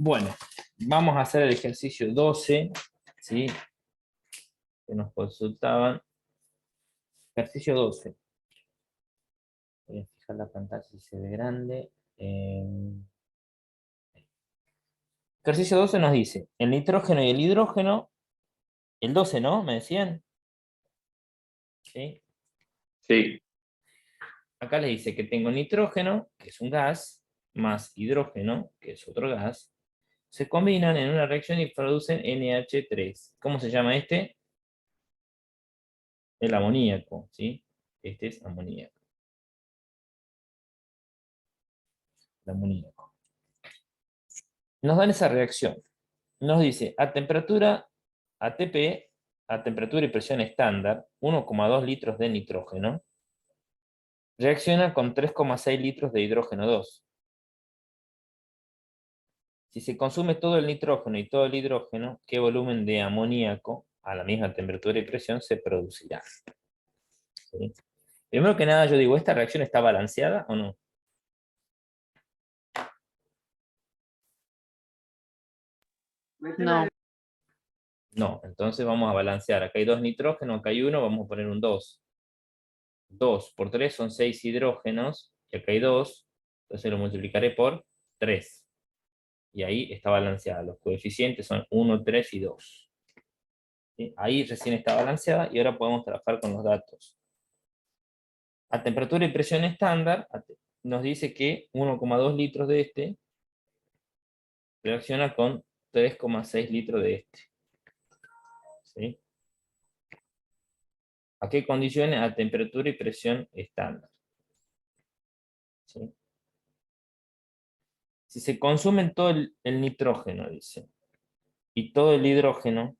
Bueno, vamos a hacer el ejercicio 12, ¿sí? Que nos consultaban. Ejercicio 12. Voy a fijar la pantalla si se ve grande. Ejercicio 12 nos dice, el nitrógeno y el hidrógeno, el 12, ¿no? ¿Me decían? ¿Sí? Sí. Acá les dice que tengo nitrógeno, que es un gas, más hidrógeno, que es otro gas, se combinan en una reacción y producen NH3. ¿Cómo se llama este? El amoníaco, ¿sí? Este es amoníaco. El amoníaco. Nos dan esa reacción. Nos dice, a temperatura ATP, a temperatura y presión estándar, 1,2 litros de nitrógeno, reacciona con 3,6 litros de hidrógeno 2. Si se consume todo el nitrógeno y todo el hidrógeno, ¿qué volumen de amoníaco a la misma temperatura y presión se producirá? ¿Sí? Primero que nada, yo digo, ¿esta reacción está balanceada o no? No. No, entonces vamos a balancear. Acá hay 2 nitrógenos, acá hay 1, vamos a poner un 2. 2 por 3 son 6 hidrógenos, y acá hay 2, entonces lo multiplicaré por 3. Y ahí está balanceada. Los coeficientes son 1, 3 y 2. ¿Sí? Ahí recién está balanceada y ahora podemos trabajar con los datos. A temperatura y presión estándar nos dice que 1,2 litros de este reacciona con 3,6 litros de este. ¿Sí? ¿A qué condiciones? A temperatura y presión estándar. ¿Sí? Si se consumen todo el nitrógeno, dice, y todo el hidrógeno,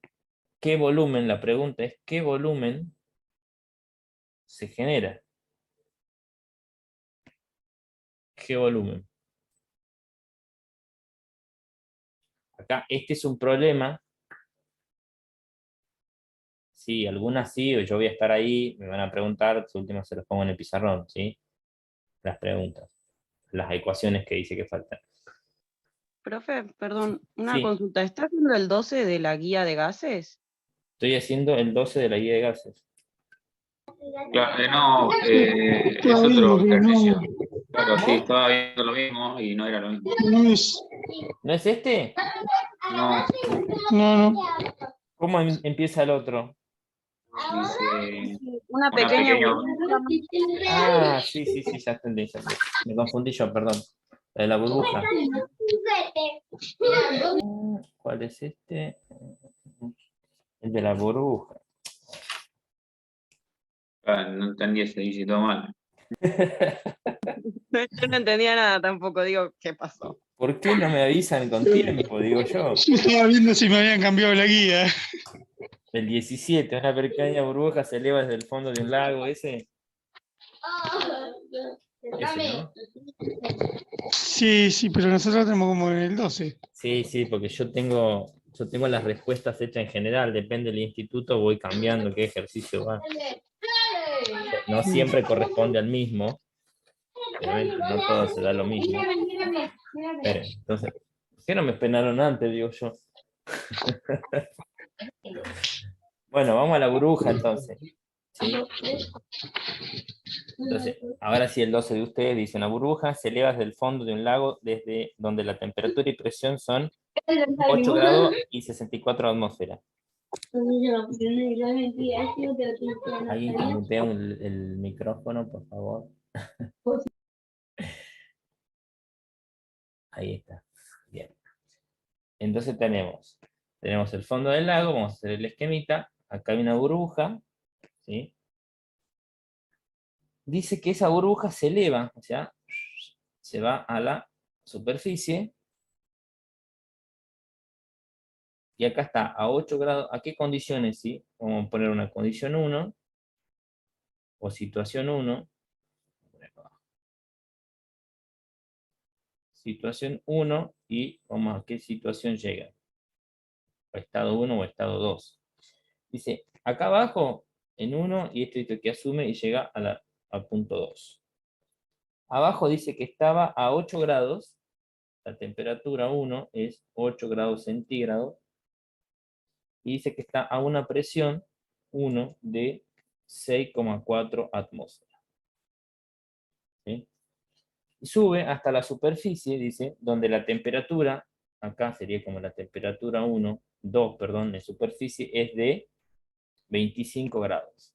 ¿qué volumen? La pregunta es, ¿qué volumen se genera? ¿Qué volumen? Acá, este es un problema. Sí, algunas sí, o yo voy a estar ahí, me van a preguntar, su última se los pongo en el pizarrón, ¿sí? Las preguntas, las ecuaciones que dice que faltan. Profe, perdón, una Sí, consulta. ¿Está haciendo el 12 de la guía de gases? estoy haciendo el 12 de la guía de gases. Claro, no, es otro ejercicio. Claro, sí, estaba viendo lo mismo y no era lo mismo. ¿No es este? No, No. ¿Cómo empieza el otro? dice Una una pequeña pequeña. burbuja. Ah, sí, ya entendí, ya entendí. Me confundí yo, perdón. La de la burbuja. ¿Cuál es este? El de la burbuja. No entendí ese, dice todo mal. Yo no entendía nada tampoco, digo, ¿qué pasó? ¿Por qué no me avisan con tiempo? Digo yo. Yo estaba viendo si me habían cambiado la guía. El 17, una pequeña burbuja se eleva desde el fondo de un lago, ese, ¿no? Sí, pero nosotros tenemos como en el 12. Sí, porque yo tengo las respuestas hechas en general, depende del instituto, voy cambiando qué ejercicio va. No siempre corresponde al mismo, obviamente no todo se da lo mismo. Esperen, entonces, ¿por qué no me penaron antes, digo yo? Bueno, vamos a la burbuja entonces. ¿Sí? Entonces, ahora sí el 12 de ustedes dice, una burbuja se eleva desde el fondo de un lago desde donde la temperatura y presión son 8 grados y 64 atmósferas. Alguien que mutea el micrófono, por favor. Ahí está. Bien. Entonces tenemos el fondo del lago, vamos a hacer el esquemita. Acá hay una burbuja, ¿sí? Dice que esa burbuja se eleva, o sea, se va a la superficie. Y acá está, a 8 grados. ¿A qué condiciones? ¿Sí? Vamos a poner una condición 1, o situación 1. Situación 1, y vamos a qué situación llega. O estado 1 o estado 2. Dice, acá abajo, en 1, y esto que asume y llega al punto 2. Abajo dice que estaba a 8 grados, la temperatura 1 es 8 grados centígrados, y dice que está a una presión 1 de 6,4 atmósferas. ¿Sí? Y sube hasta la superficie, dice, donde la temperatura, acá sería como la temperatura 2, perdón, de superficie, es de 25 grados.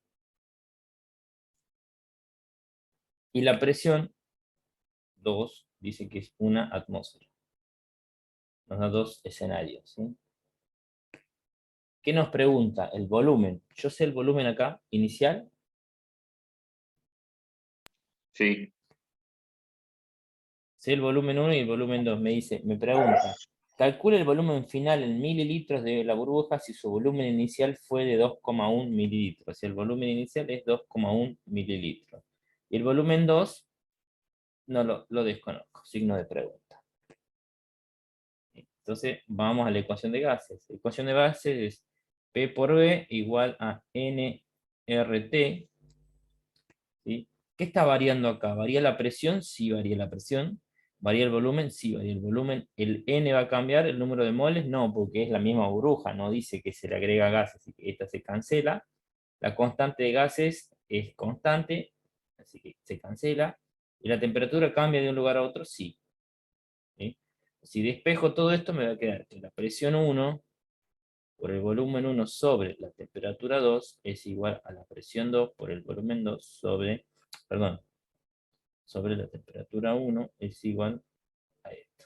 Y la presión 2 dice que es una atmósfera. Nos da dos escenarios. ¿Sí? ¿Qué nos pregunta? El volumen. Yo sé el volumen acá, inicial. Sí. Sé el volumen 1 y el volumen 2. Me pregunta, calcula el volumen final en mililitros de la burbuja si su volumen inicial fue de 2,1 mililitros. Si el volumen inicial es 2,1 mililitros. Y el volumen 2, no lo desconozco, signo de pregunta. Entonces, vamos a la ecuación de gases. La ecuación de gases es P por V igual a nRT. ¿Sí? ¿Qué está variando acá? ¿Varía la presión? Sí, varía la presión. ¿Varía el volumen? Sí, varía el volumen. ¿El N va a cambiar? ¿El número de moles? No, porque es la misma burbuja, no dice que se le agrega gas, así que esta se cancela. La constante de gases es constante, así que se cancela. ¿Y la temperatura cambia de un lugar a otro? Sí. ¿Sí? Si despejo todo esto, me va a quedar que la presión 1 por el volumen 1 sobre la temperatura 2 es igual a la presión 2 por el volumen 2 sobre, perdón, sobre la temperatura 1 es igual a esto.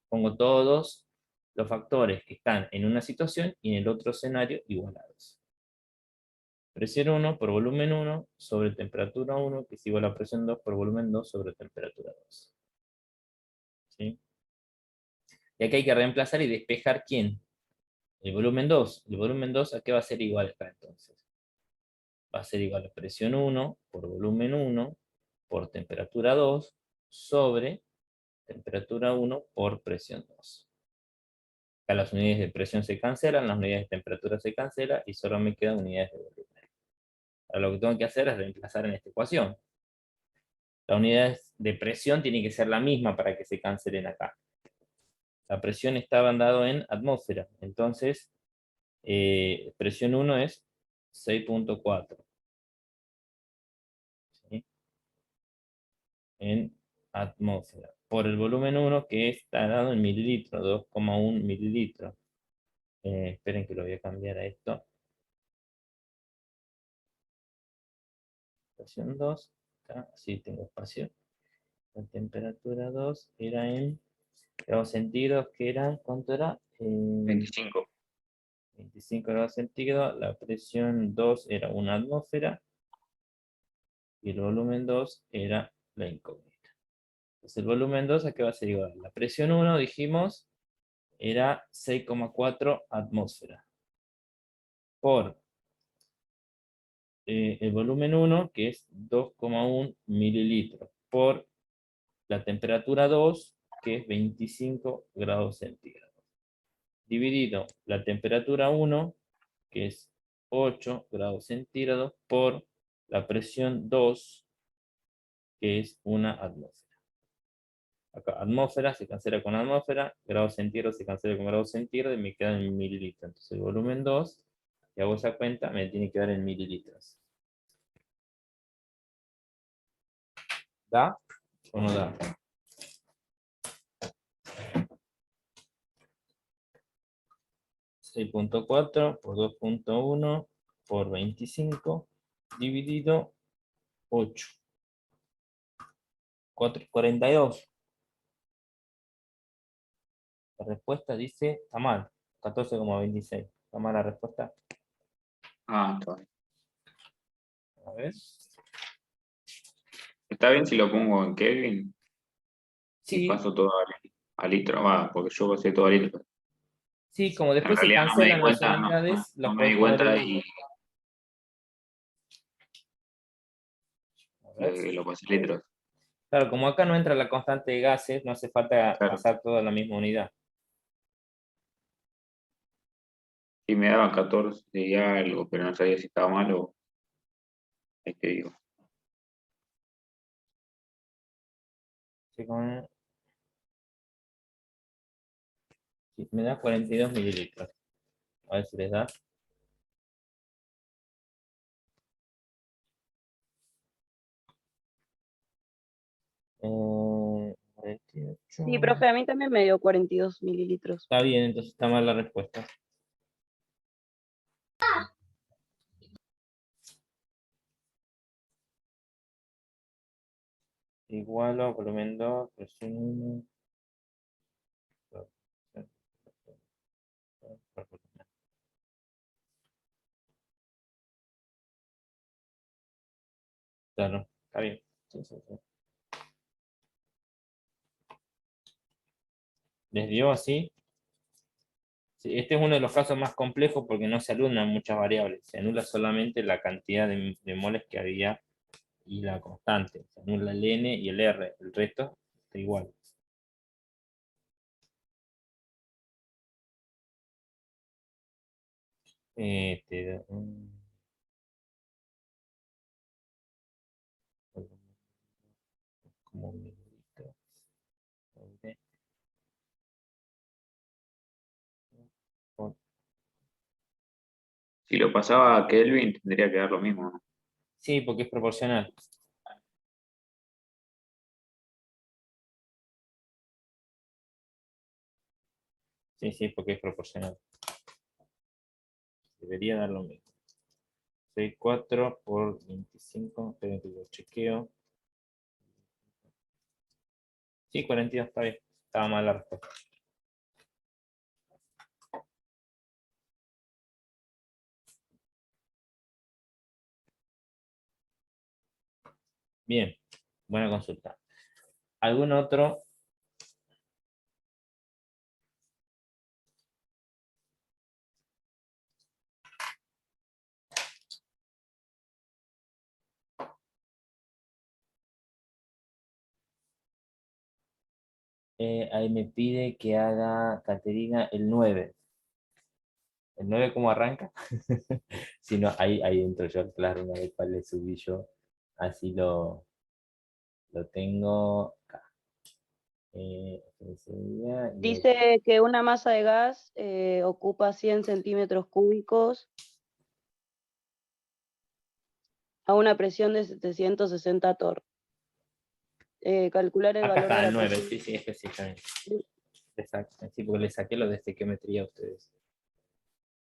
Pongo todos los factores que están en una situación y en el otro escenario igualados. Presión 1 por volumen 1 sobre temperatura 1, que es igual a presión 2 por volumen 2 sobre temperatura 2. ¿Sí? Y aquí hay que reemplazar y despejar ¿quién? El volumen 2. El volumen 2, ¿a qué va a ser igual acá entonces? Va a ser igual a presión 1 por volumen 1 por temperatura 2 sobre temperatura 1 por presión 2. Acá las unidades de presión se cancelan, las unidades de temperatura se cancelan y solo me quedan unidades de volumen. Ahora lo que tengo que hacer es reemplazar en esta ecuación. Las unidades de presión tienen que ser la misma para que se cancelen acá. La presión estaba dado en atmósfera, entonces presión 1 es 6,4. ¿Sí? En atmósfera. Por el volumen 1 que está dado en mililitros, 2,1 mililitros. Esperen que lo voy a cambiar a esto. Presión 2, acá sí tengo espacio. La temperatura 2 era en grados centígrados, que era, ¿cuánto era? 25. 25 grados centígrados. La presión 2 era una atmósfera. Y el volumen 2 era la incógnita. Entonces el volumen 2, ¿a qué va a ser igual? La presión 1, dijimos, era 6,4 atmósferas. Por el volumen 1, que es 2,1 mililitros, por la temperatura 2, que es 25 grados centígrados. Dividido la temperatura 1, que es 8 grados centígrados, por la presión 2, que es una atmósfera. Acá, atmósfera se cancela con atmósfera, grados centígrados se cancela con grados centígrados y me queda en mililitros. Entonces el volumen 2, si hago esa cuenta, me tiene que dar en mililitros. ¿Da o no da? .4 por 2,1 por 25 dividido 8. 42. La respuesta dice, está mal, 14,26. Está mal la respuesta. Ah, está bien. A ver. ¿Está bien si lo pongo en Kelvin? Y Sí, paso todo a litro, va, porque yo pasé todo a litro. sí, como En después se realidad no me di cancelan las cuenta, unidades, no las me puedes di poner cuenta en. y A ver. lo pasé a litros. Claro, como acá no entra la constante de gases, no hace falta Claro. pasar toda la misma unidad. Y me daban 14 y algo, pero no sabía si estaba mal o es que digo. Sí, con Sí, me da 42 mililitros. A ver si les da. Eh, 48. Sí, profe, a mí también me dio 42 mililitros. Está bien, entonces está mal la respuesta. Igualo, volumen 2, presión 1. Claro, está bien. Sí, sí, sí. ¿Les dio así? Sí, este es uno de los casos más complejos porque no se anulan muchas variables. Se anula solamente la cantidad de moles que había y la constante. Se anula el n y el r. El resto está igual. Como un mililitro. Si lo pasaba a Kelvin, tendría que dar lo mismo, ¿no? Sí, porque es proporcional. Sí, sí, porque es proporcional. Debería dar lo mismo. 6,4 por 25. Esperen que lo chequeo. Sí, 42, está bien. Estaba mal la respuesta. Bien, buena consulta. ¿Algún otro? Ahí me pide que haga, Caterina, el 9. ¿El 9 cómo arranca? Si no, ahí entro yo, claro, una vez cuál le subí yo. Así lo tengo acá. Sería, Dice que una masa de gas ocupa 100 centímetros cúbicos a una presión de 760 torr. Calcular el acá valor de está la el 9, presión. sí, sí, específicamente. Exacto, sí, porque le saqué lo de estequiometría a ustedes.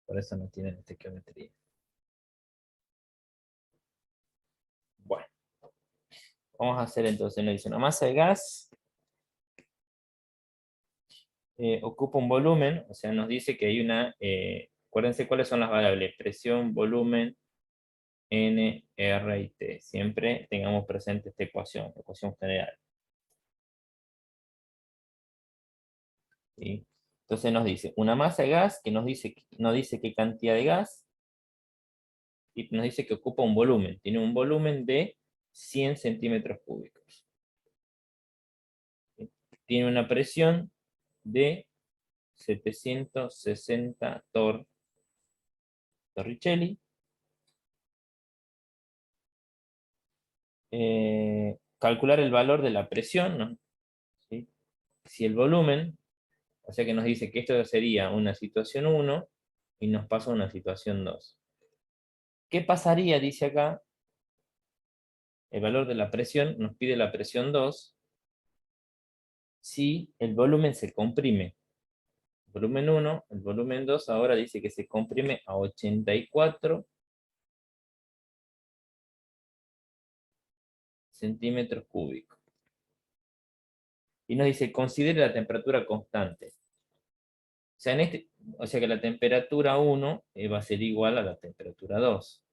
Por eso no tienen estequiometría. Bueno, vamos a hacer entonces, nos dice una masa de gas ocupa un volumen, o sea, nos dice que hay una, acuérdense cuáles son las variables, presión, volumen, N, R y T. Siempre tengamos presente esta ecuación general. ¿Sí? Entonces nos dice una masa de gas que nos dice qué cantidad de gas y nos dice que ocupa un volumen. Tiene un volumen de 100 centímetros cúbicos. ¿Sí? Tiene una presión de 760 Torricelli. Calcular el valor de la presión, ¿no? ¿Sí? Si el volumen, o sea que nos dice que esto sería una situación 1 y nos pasa a una situación 2. ¿Qué pasaría, dice acá, el valor de la presión, nos pide la presión 2, si el volumen se comprime? El volumen 1, el volumen 2 ahora dice que se comprime a 84 centímetros cúbicos. Y nos dice, considere la temperatura constante. O sea que la temperatura 1 va a ser igual a la temperatura 2.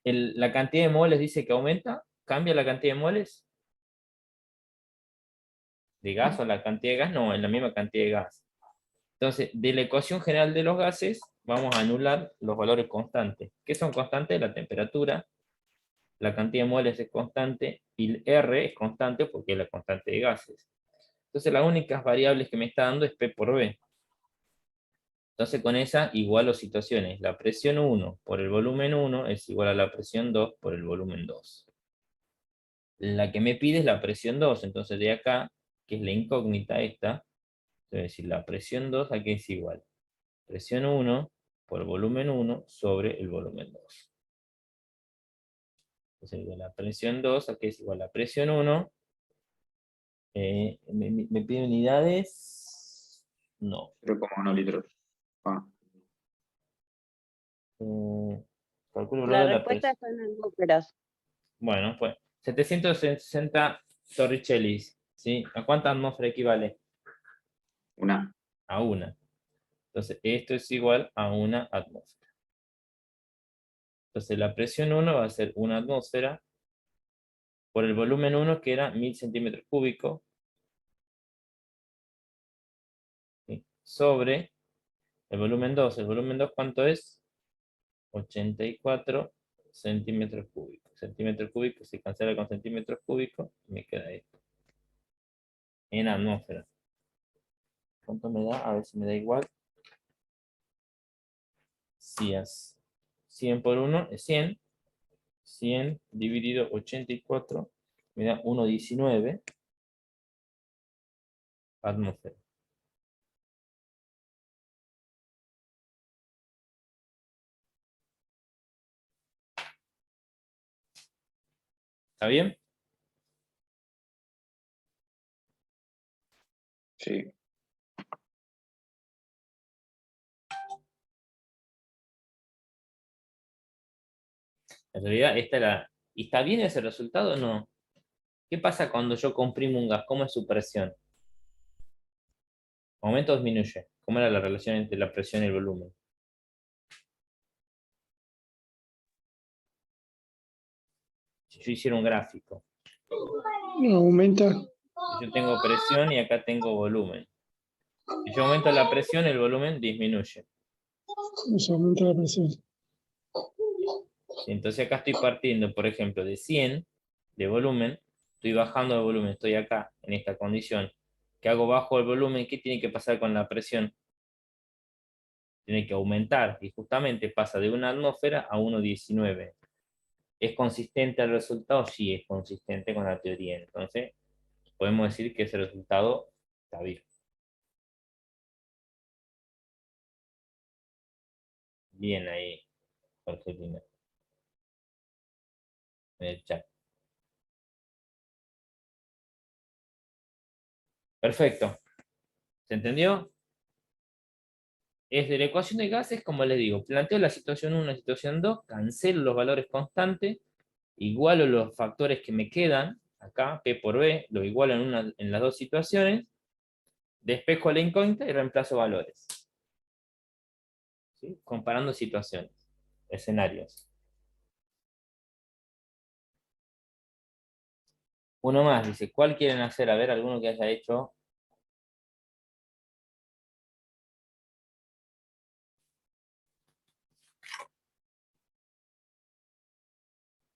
La cantidad de moles dice que aumenta. ¿Cambia la cantidad de moles? ¿De gas o la cantidad de gas? No, en la misma cantidad de gas. Entonces, de la ecuación general de los gases, vamos a anular los valores constantes. ¿Qué son constantes? La temperatura, la cantidad de moles es constante, y el R es constante porque es la constante de gases. Entonces, las únicas variables que me está dando es P por B. Entonces, con esa igualo situaciones. La presión 1 por el volumen 1 es igual a la presión 2 por el volumen 2. La que me pide es la presión 2, entonces de acá, que es la incógnita esta, Es decir, la presión 2 aquí es igual. Presión 1 por volumen 1 sobre el volumen 2. Entonces, la presión 2 aquí es igual a presión 1. ¿Me pide unidades? No. 0,1 litros. Ah, Calculo el La valor de la respuesta presión. está en atmósferas. Bueno, pues 760 torricellis, ¿sí? ¿A cuánta atmósfera equivale? una. A una. Entonces, esto es igual a una atmósfera. Entonces, la presión 1 va a ser una atmósfera por el volumen 1, que era 1000 centímetros cúbicos, ¿sí? Sobre el volumen 2. ¿El volumen 2 cuánto es? 84 centímetros cúbicos. Centímetros cúbicos se cancela con centímetros cúbicos y me queda esto. En atmósfera. ¿Cuánto me da? A ver si me da igual. 100 por 1 es 100. 100 dividido 84 me da 1,19 atmósfera. ¿Está bien? Sí. En realidad, esta era. ¿Y está bien ese resultado o no? ¿Qué pasa cuando yo comprimo un gas? ¿Cómo es su presión? ¿Aumenta o disminuye? ¿Cómo era la relación entre la presión y el volumen? Si yo hiciera un gráfico, No, aumenta. yo tengo presión y acá tengo volumen. Si yo aumento la presión, el volumen disminuye. Se aumenta la presión. Entonces acá estoy partiendo, por ejemplo, de 100 de volumen, estoy bajando de volumen, estoy acá, en esta condición. ¿Qué hago bajo el volumen? ¿Qué tiene que pasar con la presión? Tiene que aumentar, y justamente pasa de una atmósfera a 1,19. ¿Es consistente el resultado? Sí, es consistente con la teoría. Entonces, podemos decir que ese resultado está bien. Bien ahí, Jorgelina, en el chat. Perfecto. ¿Se entendió? Es de la ecuación de gases, como les digo, planteo la situación 1, la situación 2, cancelo los valores constantes, igualo los factores que me quedan, acá, P por B, lo igualo en las dos situaciones, despejo la incógnita y reemplazo valores. ¿Sí? Comparando situaciones, escenarios. Uno más, dice, ¿cuál quieren hacer? A ver, alguno que haya hecho.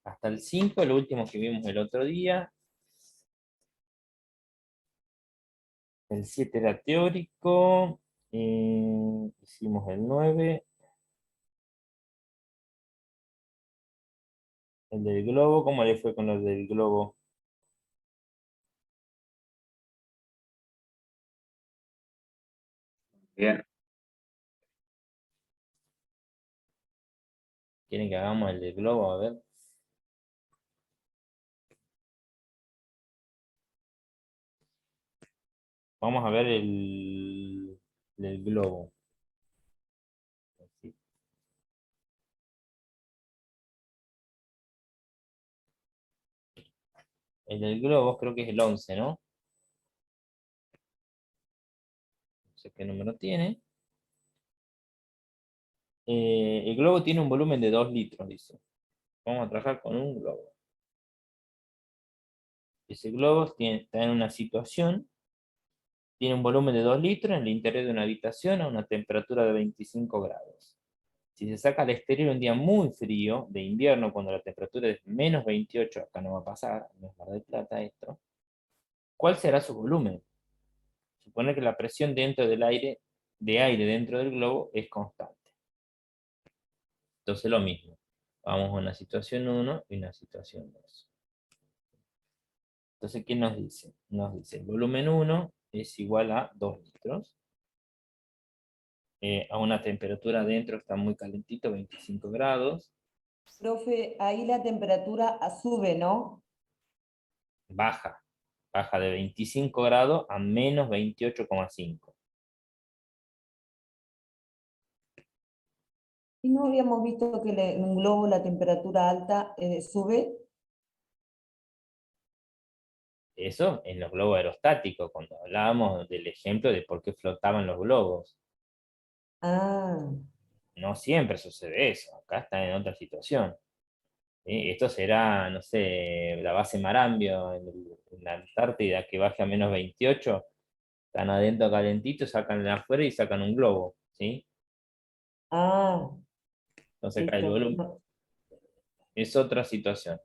Hasta el 5, lo último que vimos el otro día. El 7 era teórico. Hicimos el 9. El del globo, ¿cómo le fue con lo del globo? Bien. ¿Quieren que hagamos el del globo? A ver. Vamos a ver el del globo. Así. El del globo creo que es el 11, ¿no? No sé qué número tiene. El globo tiene un volumen de 2 litros, dice. Vamos a trabajar con un globo. Ese globo está en una situación, tiene un volumen de 2 litros en el interior de una habitación a una temperatura de 25 grados. Si se saca al exterior un día muy frío, de invierno, cuando la temperatura es menos 28, acá no va a pasar, no es Mar del Plata esto, ¿cuál será su volumen? Supone que la presión dentro del aire, de aire dentro del globo es constante. Entonces lo mismo. Vamos a una situación 1 y una situación 2. Entonces, ¿qué nos dice? Nos dice el volumen 1 es igual a 2 litros. A una temperatura adentro está muy calentito, 25 grados. Profe, ahí la temperatura sube, ¿no? Baja de 25 grados a menos 28,5. ¿Y no habíamos visto que en un globo la temperatura alta sube? Eso en los globos aerostáticos, cuando hablábamos del ejemplo de por qué flotaban los globos. Ah, No siempre sucede eso, acá está en otra situación. ¿Sí? Esto será, no sé, la base Marambio en la Antártida que baje a menos 28, están adentro calentitos, sacan de afuera y sacan un globo, ¿sí? ah, Entonces acá el listo. volumen No, es otra situación.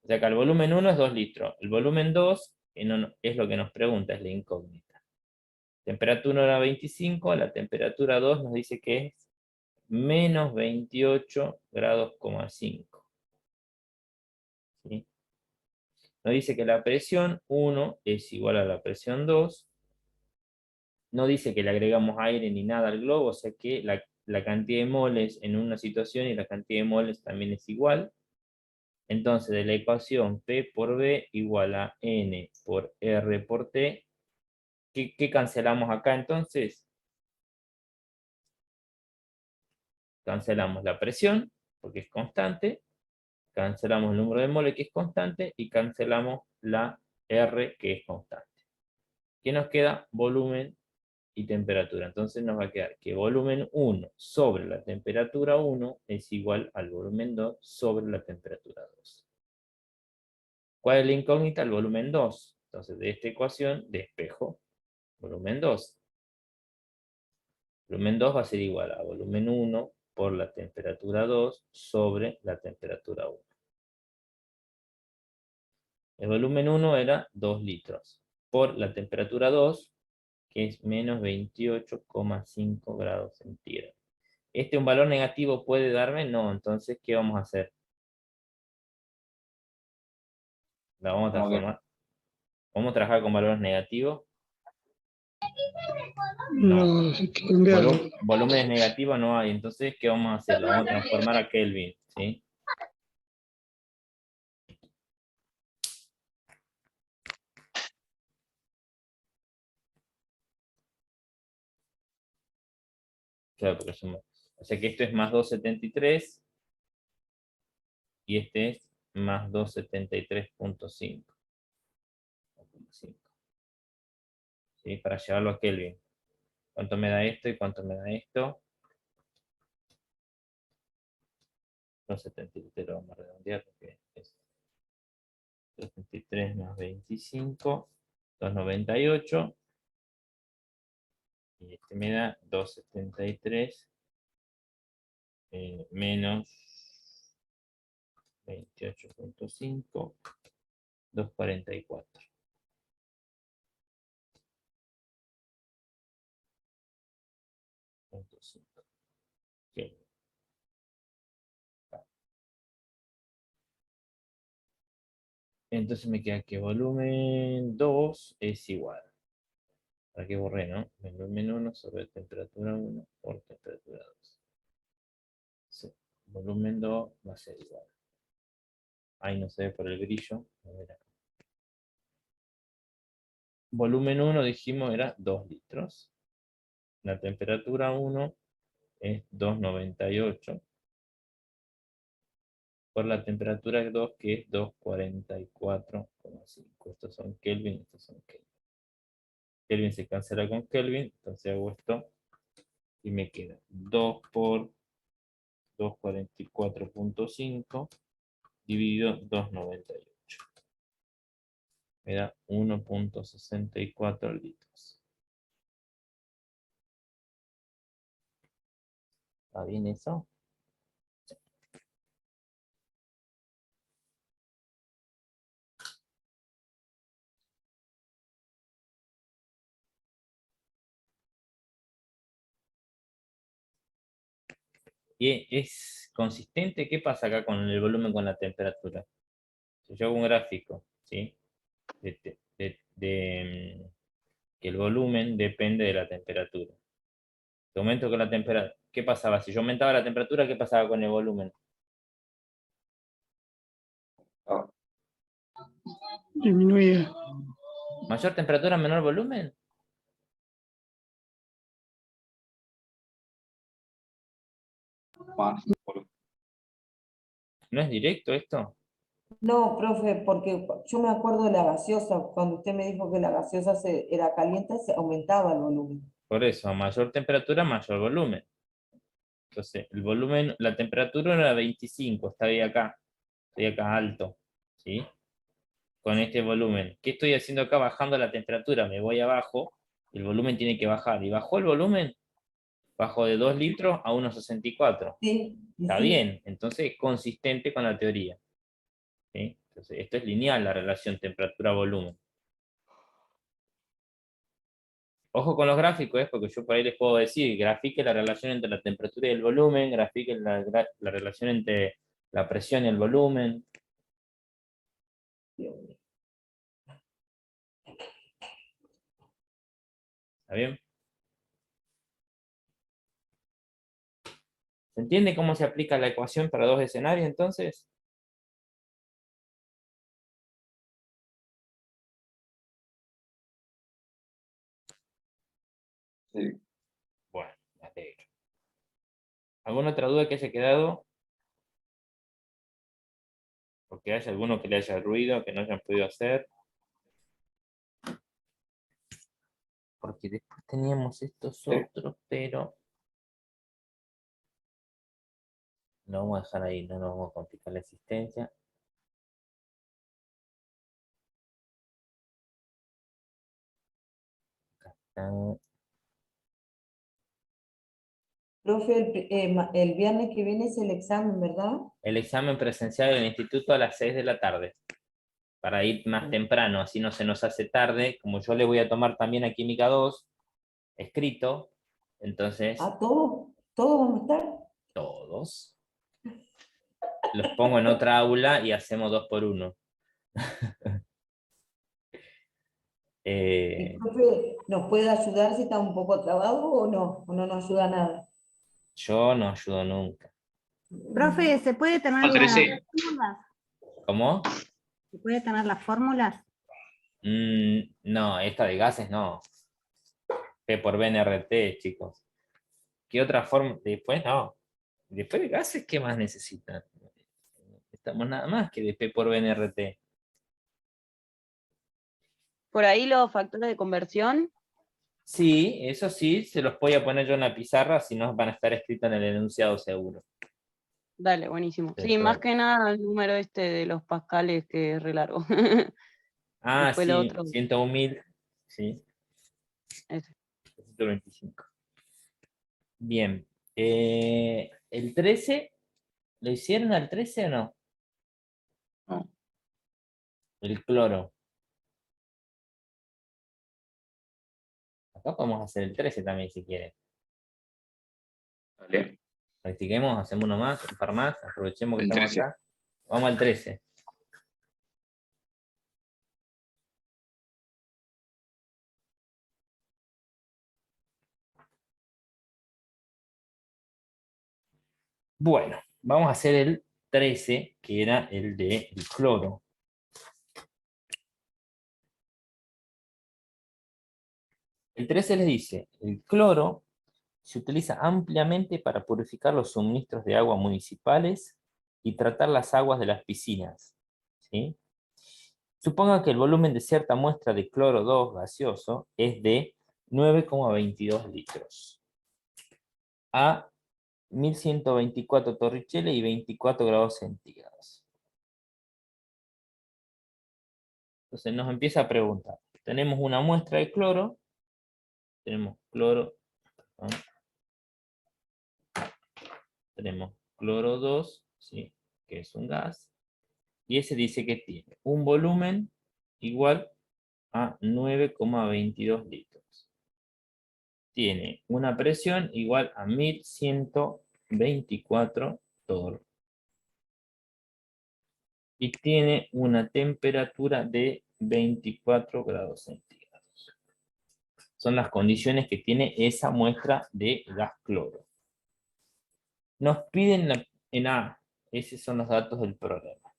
O sea, acá el volumen 1 es 2 litros. El volumen 2 es lo que nos pregunta, es la incógnita. Temperatura 1 era 25, la temperatura 2 nos dice que es menos 28 grados, 5. ¿Sí? Nos dice que la presión 1 es igual a la presión 2. No dice que le agregamos aire ni nada al globo, o sea que la cantidad de moles en una situación y la cantidad de moles también es igual. Entonces, de la ecuación P por B igual a N por R por T, ¿qué cancelamos acá entonces? Cancelamos la presión, porque es constante, cancelamos el número de moles, que es constante, y cancelamos la R, que es constante. ¿Qué nos queda? Volumen y temperatura. Entonces nos va a quedar que volumen 1 sobre la temperatura 1 es igual al volumen 2 sobre la temperatura 2. ¿Cuál es la incógnita? El volumen 2. Entonces de esta ecuación despejo volumen 2. Volumen 2 va a ser igual a volumen 1 por la temperatura 2 sobre la temperatura 1. El volumen 1 era 2 litros por la temperatura 2, que es menos 28,5 grados centígrados. ¿Un valor negativo puede darme? No, entonces, ¿qué vamos a hacer? La vamos a transformar. ¿Vamos a trabajar con valores negativos? No, hay que cambiarlo. Volúmenes negativos no hay, entonces, ¿qué vamos a hacer? Lo vamos a transformar a Kelvin, ¿sí? Claro, porque o sea que esto es más 273 y este es más 273,5. ¿Sí? Para llevarlo a Kelvin. ¿Cuánto me da esto y cuánto me da esto? 273 lo vamos a redondear porque es 273 más 25, 298. Y este me da 273 menos 28,5, 244. Okay. Entonces me queda que volumen 2 es igual. Para que borré, ¿no? Volumen 1 sobre temperatura 1 por temperatura 2. Sí. Volumen 2 va a ser igual. Ahí no se ve por el brillo. A ver acá. Volumen 1 dijimos era 2 litros. La temperatura 1 es 298. Por la temperatura 2 que es 244,5. Estos son Kelvin, estos son Kelvin. Kelvin se cancela con Kelvin, entonces hago esto y me queda 2 por 244,5 dividido 298. Me da 1,64 litros. ¿Está bien eso? Y es consistente. ¿Qué pasa acá con el volumen con la temperatura? Si yo hago un gráfico, ¿sí? que el volumen depende de la temperatura. Si aumento con la temperatura, ¿qué pasaba? Si yo aumentaba la temperatura, ¿qué pasaba con el volumen? Disminuía. ¿Mayor temperatura, menor volumen? Más. ¿No es directo esto? No, profe, porque yo me acuerdo de la gaseosa, cuando usted me dijo que la gaseosa era caliente, se aumentaba el volumen. Por eso, a mayor temperatura, mayor volumen. Entonces, el volumen, la temperatura era 25, estoy acá alto, ¿sí? Con este volumen. ¿Qué estoy haciendo acá? Bajando la temperatura, me voy abajo, el volumen tiene que bajar. ¿Y bajó el volumen? Bajó de 2 litros a 1,64. Sí, y Está sí. bien, entonces es consistente con la teoría, ¿sí? Entonces, esto es lineal, la relación temperatura-volumen. Ojo con los gráficos, porque yo por ahí les puedo decir, grafique la relación entre la temperatura y el volumen, grafique la relación entre la presión y el volumen. ¿Está bien? ¿Se entiende cómo se aplica la ecuación para dos escenarios entonces? Sí. Bueno, me alegro. ¿Alguna otra duda que haya quedado? Porque haya alguno que le haya ruido, que no hayan podido hacer. Porque después teníamos estos otros, pero lo vamos a dejar ahí, no nos vamos a complicar la existencia. Acá está. Profe, el viernes que viene es el examen, ¿verdad? El examen presencial del instituto a las 6 de la tarde. Para ir más temprano, así no se nos hace tarde. Como yo le voy a tomar también a Química 2, escrito, entonces ¿A todos vamos a estar? todos los pongo en otra aula y hacemos 2 por 1. ¿El profe nos puede ayudar si está un poco trabado o no? ¿O no nos ayuda nada? Yo no ayudo nunca. Profe, ¿se puede tener las 13. fórmulas? ¿Cómo? ¿Se puede tener las fórmulas? No, esta de gases no. P por B en RT, chicos. ¿Qué otra forma? Después no. Después de gases, ¿qué más necesitan? Estamos nada más que de P por B en RT. Por ahí los factores de conversión. Sí, eso sí, se los voy a poner yo en la pizarra, si no van a estar escritos en el enunciado seguro. Dale, buenísimo. Sí, Después. más que nada el número este de los pascales que es re largo. Ah, Después lo sí, otro. 101.000, sí, Ese. 125. Bien. ¿El 13? ¿Lo hicieron al 13 o no? No. El cloro. Acá podemos hacer el 13 también si quieren. Dale. Practiquemos, hacemos uno más, un par más, aprovechemos que El estamos 13. acá. Vamos al 13. Bueno, vamos a hacer el 13, que era el de el cloro. El 13 les dice, el cloro se utiliza ampliamente para purificar los suministros de agua municipales y tratar las aguas de las piscinas, ¿sí? Suponga que el volumen de cierta muestra de cloro 2 gaseoso es de 9,22 litros a 1124 torricelli y 24 grados centígrados. Entonces nos empieza a preguntar, tenemos una muestra de cloro, tenemos cloro, ¿no? Tenemos cloro 2, ¿sí? Que es un gas, y ese dice que tiene un volumen igual a 9,22 litros. Tiene una presión igual a 1124 torr. Y tiene una temperatura de 24 grados centígrados. son las condiciones que tiene esa muestra de gas cloro. Nos piden en A, esos son los datos del problema.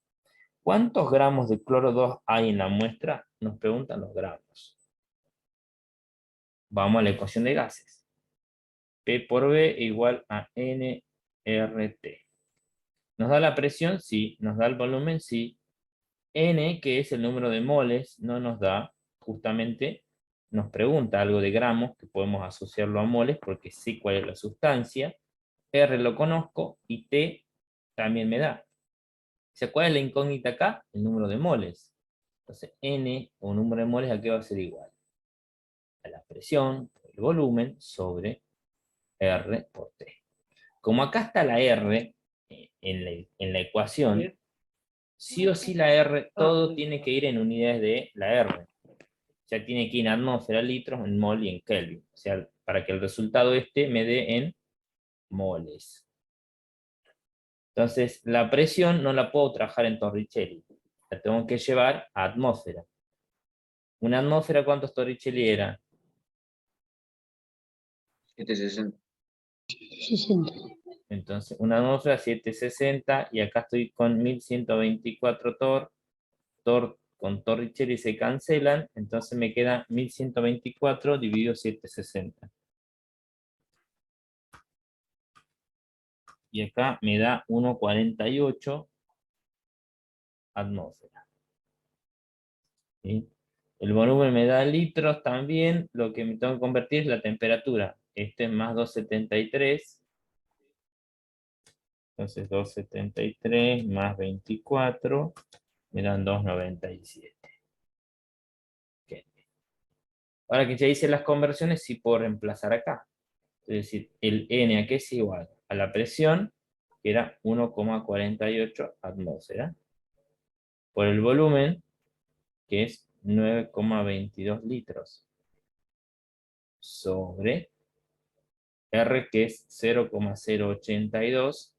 ¿Cuántos gramos de cloro 2 hay en la muestra? Nos preguntan los gramos. Vamos a la ecuación de gases. P por B igual a nRT. ¿Nos da la presión? Sí. ¿Nos da el volumen? Sí. N, que es el número de moles, no nos da, justamente nos pregunta algo de gramos, que podemos asociarlo a moles, porque sé cuál es la sustancia. R lo conozco, y T también me da. ¿Cuál es la incógnita acá? El número de moles. Entonces, N, o número de moles, ¿a qué va a ser igual? A la presión, el volumen, sobre R por T. Como acá está la R en la ecuación, sí o sí la R, todo tiene que ir en unidades de la R. O sea, tiene que ir en atmósfera, litros, en mol y en Kelvin. O sea, para que el resultado me dé en moles. Entonces, la presión no la puedo trabajar en Torricelli. La tengo que llevar a atmósfera. ¿Una atmósfera cuántos Torricelli era? 760. 60. Entonces, una atmósfera 760, y acá estoy con 1124 Tor. Tor con Torricelli se cancelan, entonces me queda 1124 dividido 760. Y acá me da 1,48 atmósfera. ¿Sí? El volumen me da litros también, lo que me tengo que convertir es la temperatura. Este es más 273. Entonces 273 más 24 me dan 297. Okay. Ahora que ya hice las conversiones, sí puedo reemplazar acá. Es decir, el N aquí es igual a la presión, que era 1,48 atmósfera, por el volumen, que es 9,22 litros, sobre R, que es 0,082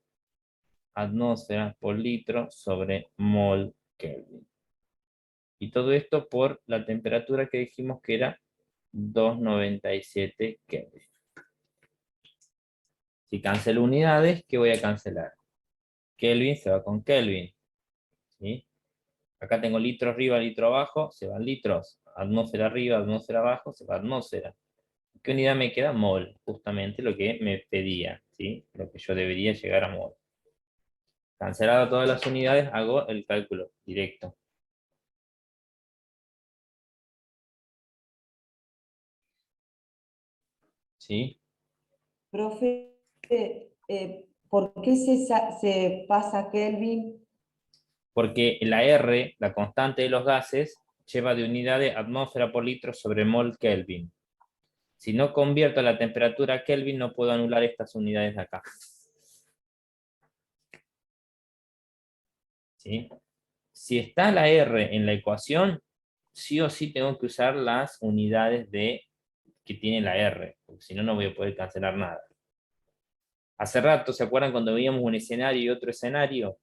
atmósferas por litro sobre mol Kelvin. Y todo esto por la temperatura que dijimos que era 297 Kelvin. Si cancelo unidades, ¿qué voy a cancelar? Kelvin se va con Kelvin. ¿Sí? Acá tengo litro arriba, litro abajo, se van litros. Atmósfera arriba, atmósfera abajo, se va atmósfera. ¿Qué unidad me queda? Mol, justamente lo que me pedía, ¿sí? Lo que yo debería llegar a mol. Cancelado todas las unidades, hago el cálculo directo. ¿Sí? Profe, ¿por qué se pasa a Kelvin? Porque la R, la constante de los gases, lleva de unidades atmósfera por litro sobre mol Kelvin. Si no convierto la temperatura a Kelvin, no puedo anular estas unidades de acá. ¿Sí? Si está la R en la ecuación, sí o sí tengo que usar las unidades que tiene la R, porque si no, no voy a poder cancelar nada. Hace rato, ¿se acuerdan cuando veíamos un escenario y otro escenario?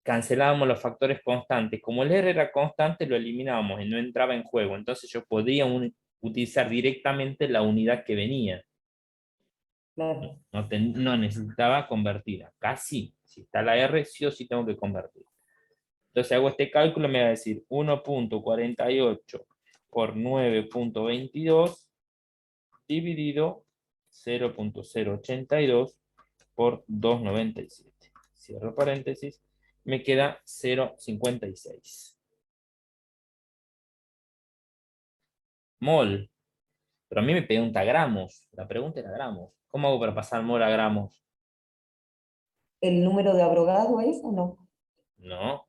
Cancelábamos los factores constantes. Como el R era constante, lo eliminábamos y no entraba en juego. Entonces yo podía utilizar directamente la unidad que venía. Claro. No necesitaba convertir. Acá sí. Si está la R, sí o sí tengo que convertir. Entonces hago este cálculo, me va a decir 1,48 por 9,22 dividido 0,082 por 2,97. Cierro paréntesis. Me queda 0,56. Mol. Pero a mí me pregunta gramos. La pregunta era gramos. ¿Cómo hago para pasar mol a gramos? ¿El número de Avogadro es o no? No.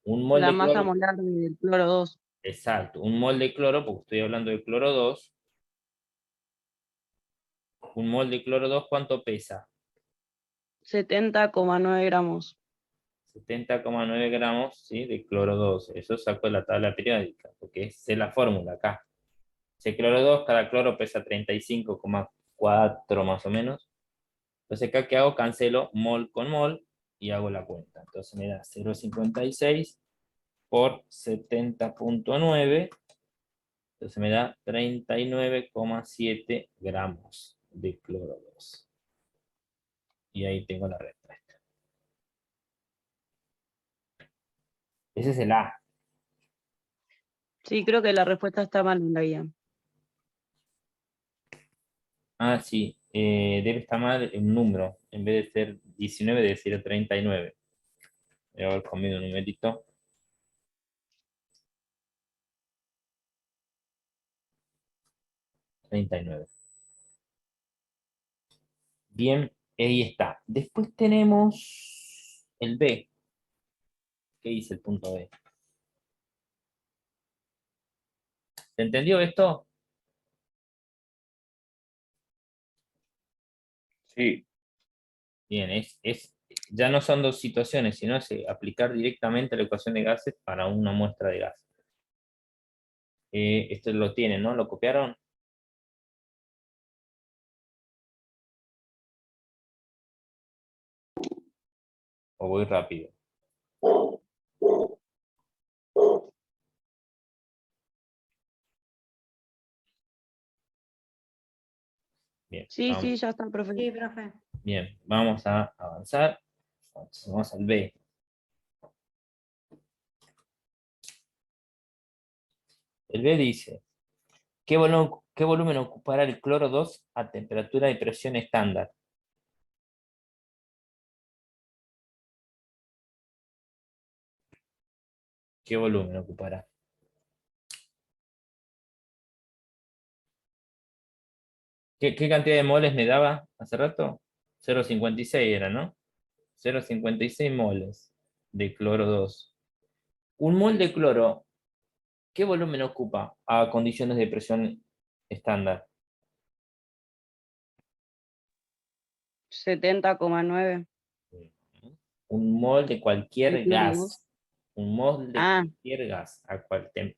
Un mol La de masa cloro. molar del cloro 2. Exacto. Un mol de cloro, porque estoy hablando de cloro 2. Un mol de cloro 2, ¿cuánto pesa? 70,9 gramos. 70,9 gramos, ¿sí? De cloro 2. Eso saco de la tabla periódica, porque sé la fórmula acá. Ese cloro 2, cada cloro pesa 35,4 más o menos. Entonces acá, ¿qué hago? Cancelo mol con mol y hago la cuenta. Entonces me da 0,56 por 70,9. Entonces me da 39,7 gramos de cloro 2. Y ahí tengo la respuesta. Ese es el A. Sí, creo que la respuesta está mal en la guía. Ah, sí. Debe estar mal el número. En vez de ser 19, debe ser 39. Voy a haber comido un numerito. $39. Bien, ahí está. Después tenemos el B. ¿Qué dice el punto B? ¿Se entendió esto? Sí. Bien, ya no son dos situaciones, sino es aplicar directamente la ecuación de gases para una muestra de gas. Esto lo tienen, ¿no? ¿Lo copiaron? ¿O voy rápido? Bien, Sí, vamos. sí, ya está, profe. Sí, profe. Bien, vamos a avanzar. Vamos al B. El B dice, ¿qué volumen ocupará el cloro 2 a temperatura y presión estándar? ¿Qué volumen ocupará? ¿Qué cantidad de moles me daba hace rato? 0,56 era, ¿no? 0,56 moles de cloro 2. Un mol de cloro, ¿qué volumen ocupa a condiciones de presión estándar? 70,9. Un mol de cualquier Entiendo. gas. Un mol de Ah, cualquier gas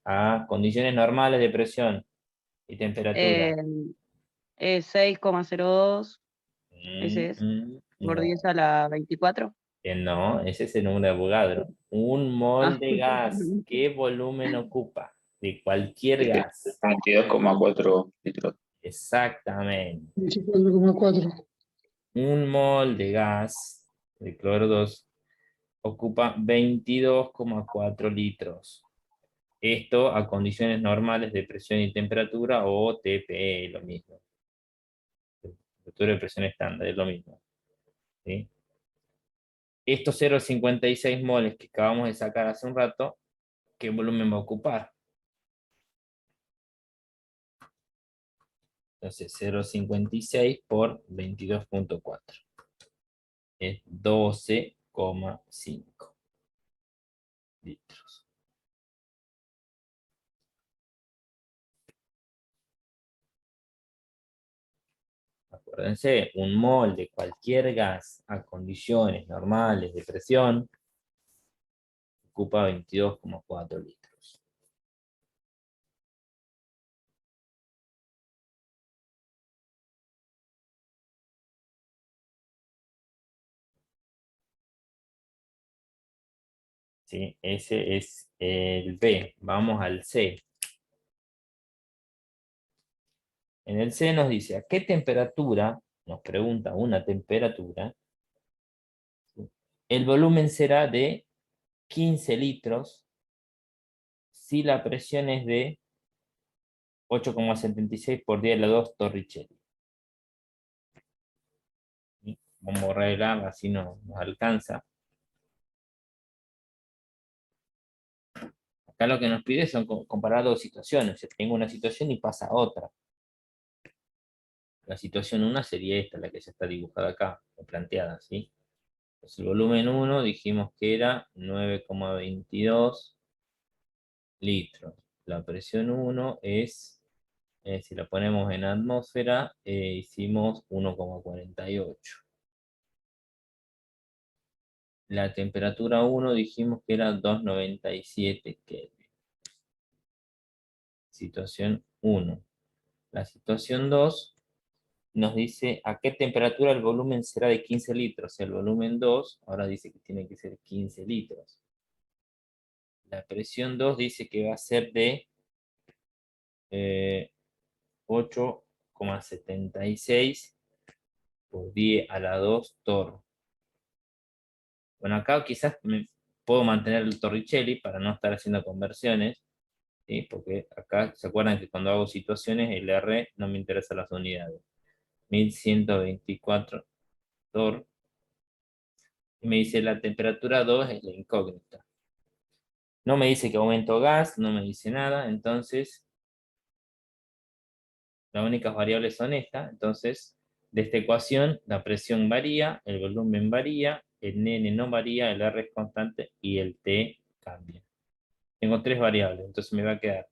a condiciones normales de presión y temperatura. 6,02. Ese es. Por No, 10 a la 24. no, ese es el número de Avogadro. Un Ah. mol de gas, ¿qué volumen ocupa? De cualquier gas. 22,4 litros. Exactamente. 24,4. Un mol de gas de cloro 2 ocupa 22,4 litros. Esto a condiciones normales de presión y temperatura o TPE, lo mismo. Temperatura de presión estándar, es lo mismo. ¿Sí? Estos 0,56 moles que acabamos de sacar hace un rato, ¿qué volumen va a ocupar? Entonces 0,56 por 22,4. Es 12,5 litros. Acuérdense, un mol de cualquier gas a condiciones normales de presión ocupa 22,4 litros. ¿Sí? Ese es el B. Vamos al C. En el C nos dice, ¿a qué temperatura? Nos pregunta una temperatura. ¿Sí? El volumen será de 15 litros si la presión es de 8,76 por 10 a la 2 Torricelli. ¿Sí? Vamos a borrar el A, así nos alcanza. Acá lo que nos pide son comparar dos situaciones. O sea, tengo una situación y pasa otra. La situación 1 sería esta, la que ya está dibujada acá, o planteada, ¿sí? Entonces el volumen 1 dijimos que era 9,22 litros. La presión 1 es, si la ponemos en atmósfera, hicimos 1,48. La temperatura 1 dijimos que era 297 Kelvin. Situación 1. La situación 2 nos dice a qué temperatura el volumen será de 15 litros. El volumen 2 ahora dice que tiene que ser 15 litros. La presión 2 dice que va a ser de 8,76 por 10 a la 2 torr. Bueno, acá quizás puedo mantener el Torricelli para no estar haciendo conversiones, ¿sí? Porque acá, ¿se acuerdan que cuando hago situaciones, el R no me interesa las unidades? 1124 torr. Y me dice la temperatura 2 es la incógnita. No me dice que aumento gas, no me dice nada, entonces las únicas variables son estas. Entonces, de esta ecuación, la presión varía, el volumen varía, el N no varía, el R es constante y el T cambia. Tengo tres variables, entonces me va a quedar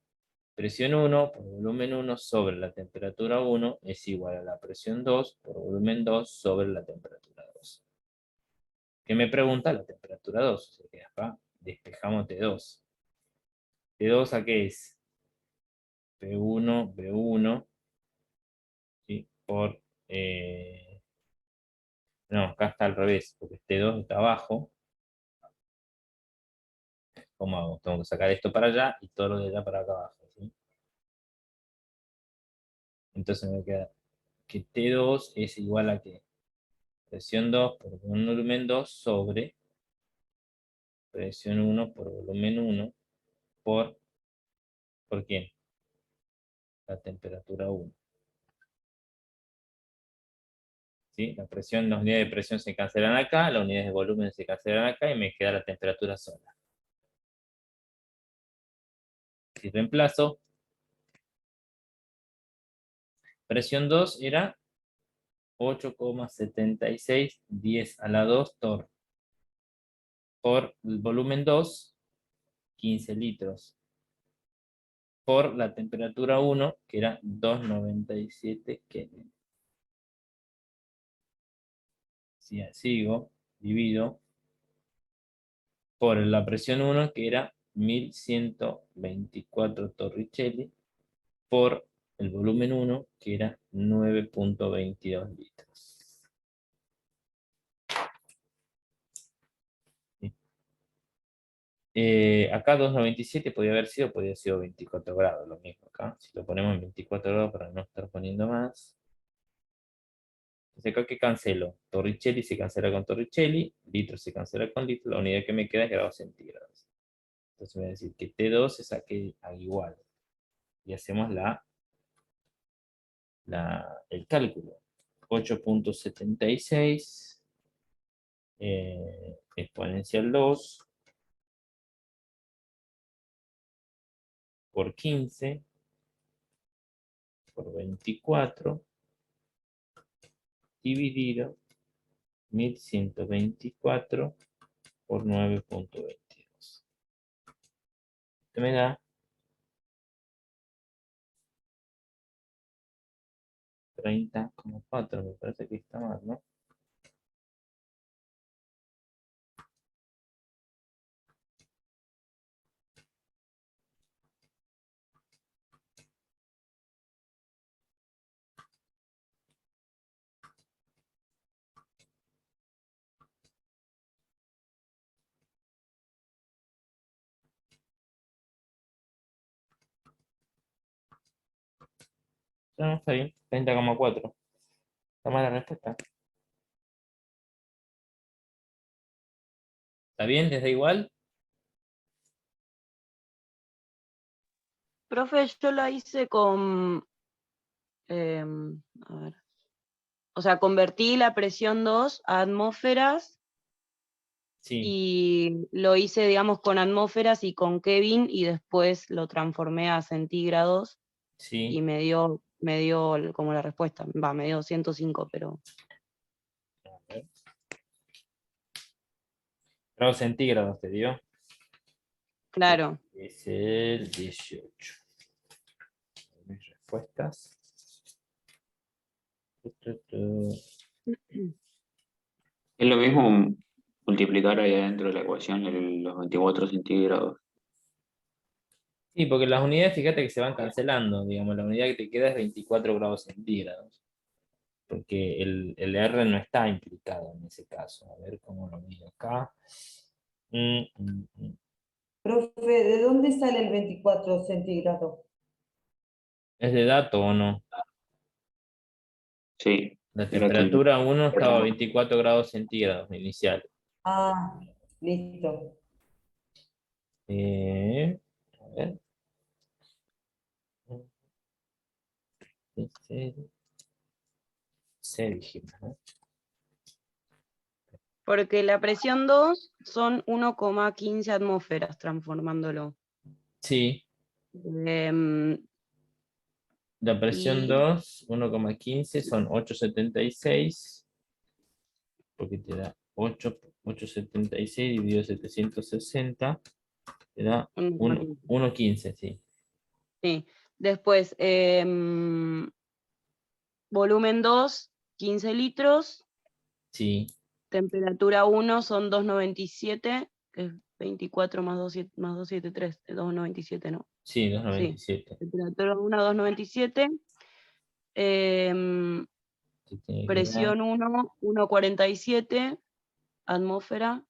presión 1 por volumen 1 sobre la temperatura 1 es igual a la presión 2 por volumen 2 sobre la temperatura 2. ¿Qué me pregunta? La temperatura 2. O sea que acá despejamos T2. ¿T2 a qué es? P1, B1, ¿sí? Por... no, acá está al revés, porque T2 está abajo. ¿Cómo hago? Tengo que sacar esto para allá y todo lo de allá para acá abajo, ¿sí? Entonces me queda que T2 es igual a que presión 2 por volumen 2 sobre presión 1 por volumen 1 ¿por quién? La temperatura 1. ¿Sí? La presión, las unidades de presión se cancelan acá, las unidades de volumen se cancelan acá y me queda la temperatura sola. Si reemplazo, presión 2 era 8,76 10 a la 2 torr. Por el volumen 2, 15 litros. Por la temperatura 1, que era 2,97 Kelvin. Si sigo, divido por la presión 1, que era 1124 torricelli, por el volumen 1, que era 9,22 litros. ¿Sí? Acá 2,97 podría haber sido 24 grados, lo mismo acá. Si lo ponemos en 24 grados para no estar poniendo más. Entonces acá que cancelo, Torricelli se cancela con Torricelli, litro se cancela con litro, la unidad que me queda es grados centígrados. Entonces voy a decir que T2 se saque a igual. Y hacemos el cálculo. 8,76 exponencial 2 por 15 por 24 dividido 1124 por 9,22. Esto me da 30,4, me parece que está mal, ¿no? No, está bien, 30,4. Está mala la respuesta. ¿Está bien? ¿Les da igual? Profe, yo la hice con, a ver, o sea, convertí la presión 2 a atmósferas Sí, y lo hice, digamos, con atmósferas y con Kelvin y después lo transformé a centígrados y sí. me dio como la respuesta. Me dio 105, pero A ver. Grados centígrados te dio. claro. Es el 18. Mis respuestas. Es lo mismo multiplicar ahí adentro de la ecuación los 24 centígrados. Sí, porque las unidades, fíjate que se van cancelando. Digamos, la unidad que te queda es 24 grados centígrados. Porque el R no está implicado en ese caso. A ver cómo lo mido acá. Mm, mm, mm. Profe, ¿de dónde sale el 24 centígrados? ¿Es de dato o no? Sí. La Era temperatura 1 estaba a 24 grados centígrados inicial. Ah, listo. A ver. C dijimos, ¿no? Porque la presión 2 son 1,15 atmósferas, transformándolo. Sí, Em, la presión y 2, 1,15 son 8,76, porque te da 8,76 dividido 760, te da 1,15. 1,15, sí. Sí. Después, volumen 2, 15 litros. Sí, Temperatura 1 son 2,97, que es 24 más 273, 2,97, ¿no? sí, Sí. 2,97. Temperatura 1, 2,97. Em, Sí, tiene que dar, presión 1, 1,47 atmósfera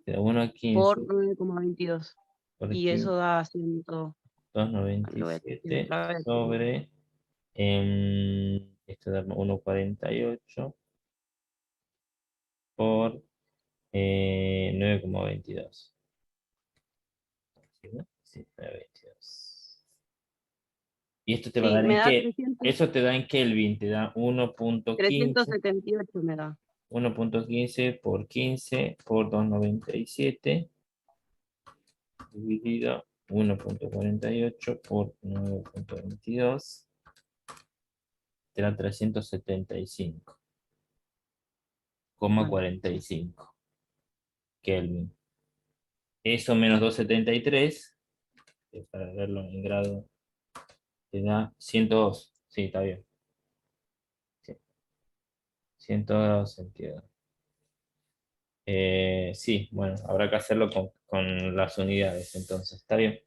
te da 1,15 por 9,22. por Y eso da 100. Lo voy a decir 2,97 otra vez. sobre, esto da 1,48 por 9,22. ¿Sí, no? Sí, 9,22. Y esto te va a Sí, dar me en da qué, eso te da en Kelvin, te da 378 me da. 1,15 por 15 por 2,97 dividido 1,48 por 9,22 te da 375,45 Kelvin. Eso menos 273, que para verlo en grado, te da 102. Sí, está bien. Sí, 102 grados centígrados. Sí, bueno, habrá que hacerlo con las unidades, entonces. Está bien.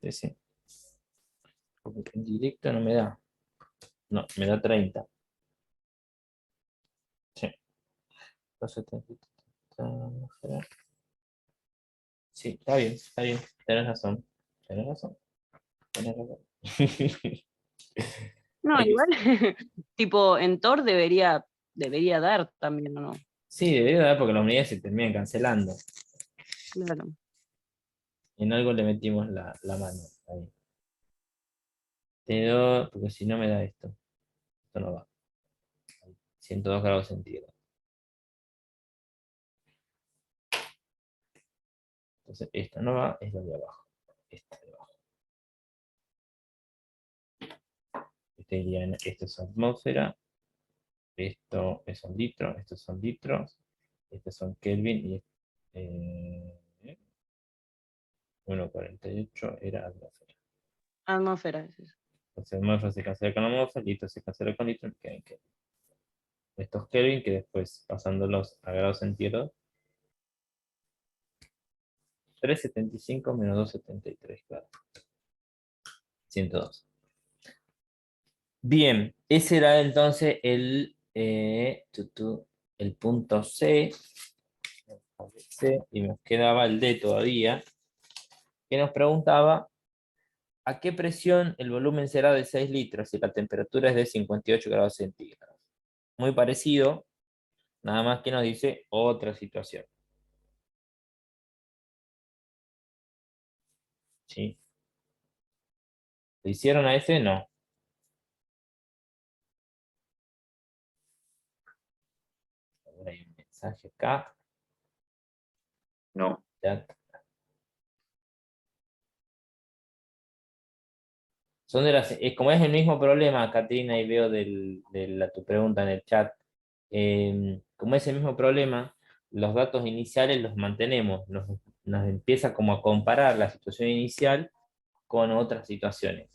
Sí, sí. Porque en directo no me da. No, me da 30. Sí. 273. Sí, está bien, está bien. Tenés razón. Tenés razón. Tenés razón. No, Hay que- igual, tipo, en Tor debería dar también, ¿o no? Sí, debería dar porque las unidades se terminan cancelando. Claro. En algo le metimos la mano. Ahí. Porque si no me da esto. Esto no va. 102 grados centígrados. Entonces, esta no va, es la de abajo. Esta de abajo. Esto es atmósfera. Esto son litros. Estos son litros. Estos son Kelvin. Y 1,48 era atmósfera. Atmósfera es eso. Entonces, atmósfera se cancela con atmósfera. Litro se cancela con litro. Queda en Kelvin. Estos Kelvin que después, pasándolos a grados centígrados, 375 menos 273, claro. 102. Bien, ese era entonces el punto C, y nos quedaba el D todavía, que nos preguntaba a qué presión el volumen será de 6 litros si la temperatura es de 58 grados centígrados. Muy parecido, nada más que nos dice otra situación. ¿Sí? ¿Lo hicieron a ese? No. Ahora hay un mensaje acá. No. Ya. Son como es el mismo problema, Catrina, y veo tu pregunta en el chat, como es el mismo problema, los datos iniciales los mantenemos, nos empieza como a comparar la situación inicial con otras situaciones.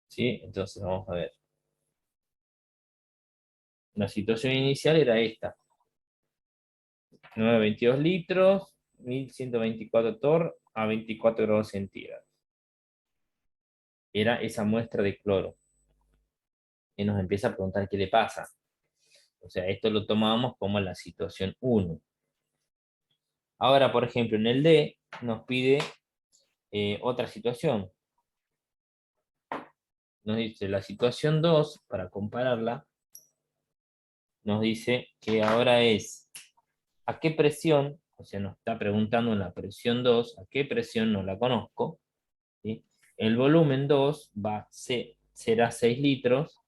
¿Sí? Entonces vamos a ver. La situación inicial era esta. 922 litros, 1124 torr a 24 grados centígrados. Era esa muestra de cloro. Y nos empieza a preguntar qué le pasa. O sea, esto lo tomábamos como la situación 1. Ahora, por ejemplo, en el D nos pide otra situación. Nos dice la situación 2, para compararla, nos dice que ahora es a qué presión, o sea, nos está preguntando en la presión 2, a qué presión no la conozco, ¿sí? El volumen 2 será 6 litros,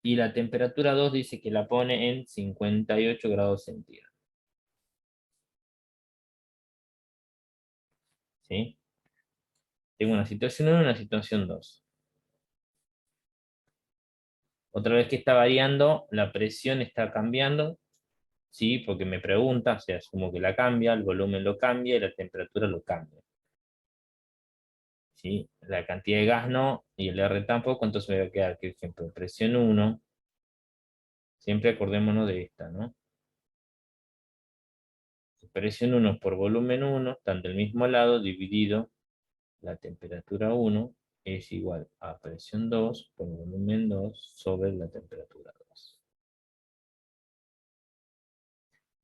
y la temperatura 2 dice que la pone en 58 grados centígrados. ¿Sí? Tengo una situación 1 y una situación 2. Otra vez que está variando, la presión está cambiando, ¿sí? Porque me pregunta, o sea, asumo que la cambia, el volumen lo cambia y la temperatura lo cambia. ¿Sí? La cantidad de gas no, y el R tampoco, entonces me voy a quedar, por ejemplo, presión 1, siempre acordémonos de esta, ¿no? Presión 1 por volumen 1, están del mismo lado, dividido la temperatura 1, es igual a presión 2 por volumen 2 sobre la temperatura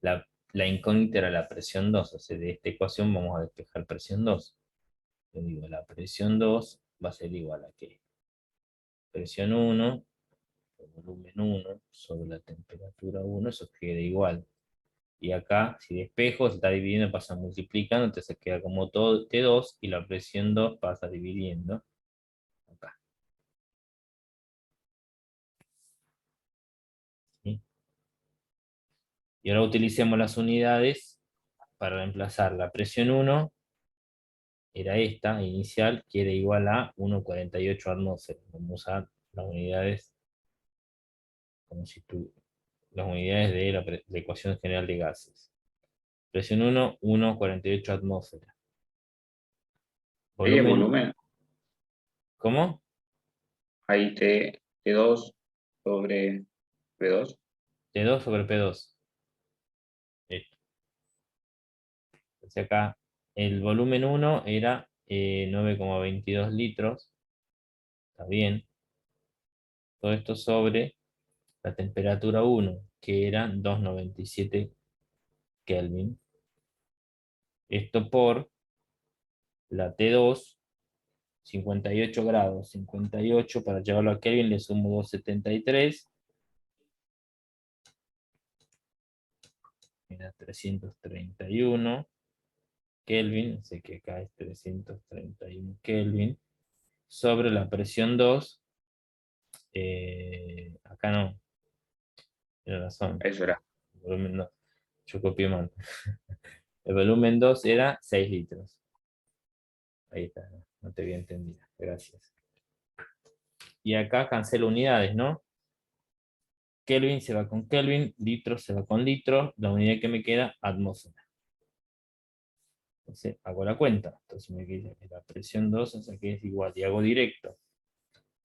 2. La incógnita era la presión 2, o sea, de esta ecuación vamos a despejar presión 2. Yo digo, la presión 2 va a ser igual a ¿qué? Presión 1 por volumen 1 sobre la temperatura 1, eso queda igual. Y acá, si despejo, se está dividiendo, pasa multiplicando, entonces queda como todo T2, y la presión 2 pasa dividiendo acá. ¿Sí? Y ahora utilicemos las unidades para reemplazar la presión 1, era esta, inicial, que era igual a 1,48 atmósferas. Vamos a usar las unidades como si las unidades de la ecuación general de gases. Presión 1, 1,48 atmósferas. Ahí el volumen, ¿Cómo? ahí T2 sobre P2. T2 sobre P2. Listo. Entonces acá el volumen 1 era 9,22 litros. Está bien. Todo esto sobre la temperatura 1, que era 297 Kelvin. Esto por la T2, 58 grados. 58 para llevarlo a Kelvin le sumo 273. Era 331 Kelvin, sé que acá es 331 Kelvin, sobre la presión 2, acá no, tiene razón, Eso era. el volumen no, yo copié mal. El volumen 2 era 6 litros. Ahí está, no te había entendido, gracias. Y acá cancelo unidades, ¿no? Kelvin se va con Kelvin, litros se va con litros, la unidad que me queda, atmósfera. Entonces hago la cuenta, entonces me queda la presión 2, o sea que es igual, y hago directo.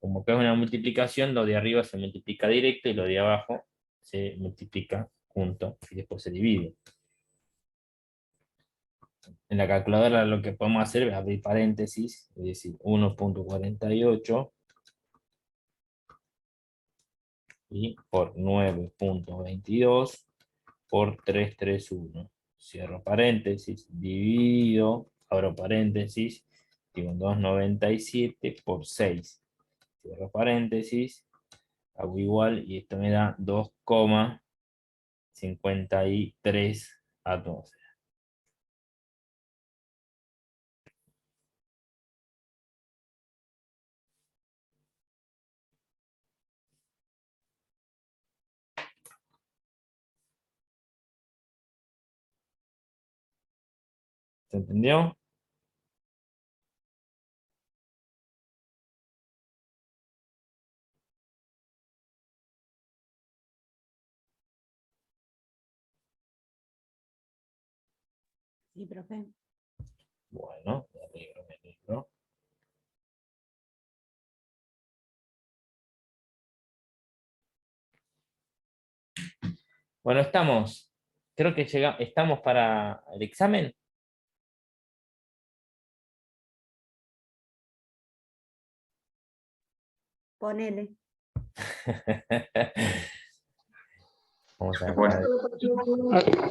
Como que es una multiplicación, lo de arriba se multiplica directo y lo de abajo se multiplica junto y después se divide. En la calculadora lo que podemos hacer es abrir paréntesis, es decir, 1,48 y por 9,22 por 331. Cierro paréntesis, divido, abro paréntesis, digo 297 por 6. Cierro paréntesis, hago igual y esto me da 2,53 atmósferas. ¿Se entendió? Sí, profe. Bueno, me alegro, me alegro. Bueno, creo que estamos para el examen. Ponele. Vamos a Bueno. dejar